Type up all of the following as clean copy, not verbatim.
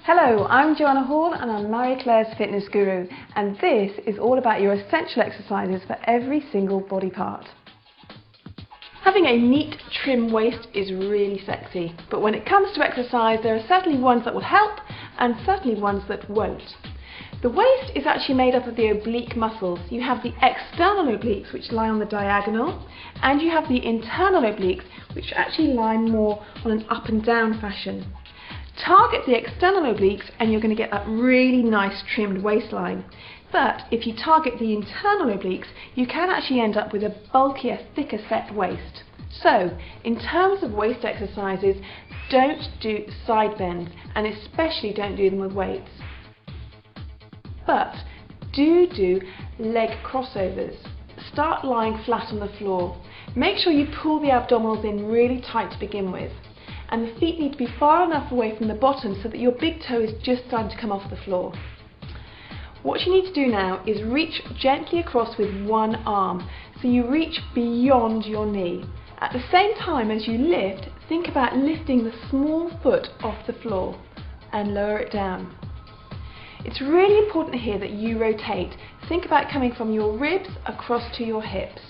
Hello, I'm Joanna Hall and I'm Marie Claire's fitness guru, and this is all about your essential exercises for every single body part. Having a neat, trim waist is really sexy, but when it comes to exercise there are certainly ones that will help and certainly ones that won't. The waist is actually made up of the oblique muscles. You have the external obliques which lie on the diagonal, and you have the internal obliques which actually lie more on an up and down fashion. Target the external obliques and you're going to get that really nice trimmed waistline. But if you target the internal obliques, you can actually end up with a bulkier, thicker set waist. So, in terms of waist exercises, don't do side bends, and especially don't do them with weights. But do leg crossovers. Start lying flat on the floor. Make sure you pull the abdominals in really tight to begin with. And the feet need to be far enough away from the bottom so that your big toe is just starting to come off the floor. What you need to do now is reach gently across with one arm, so you reach beyond your knee. At the same time as you lift, think about lifting the small foot off the floor and lower it down. It's really important here that you rotate. Think about coming from your ribs across to your hips.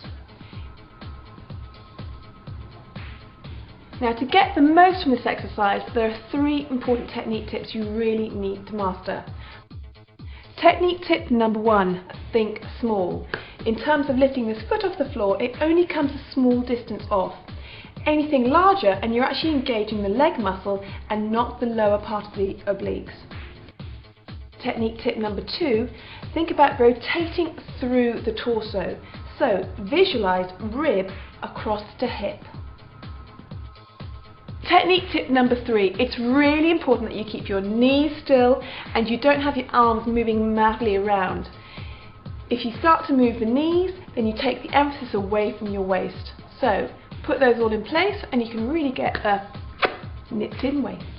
Now, to get the most from this exercise, there are 3 important technique tips you really need to master. Technique tip number 1, think small. In terms of lifting this foot off the floor, it only comes a small distance off. Anything larger and you're actually engaging the leg muscle and not the lower part of the obliques. Technique tip number 2, think about rotating through the torso. So visualize rib across to hip. Technique tip number 3, it's really important that you keep your knees still and you don't have your arms moving madly around. If you start to move the knees, then you take the emphasis away from your waist. So put those all in place and you can really get a knit-in waist.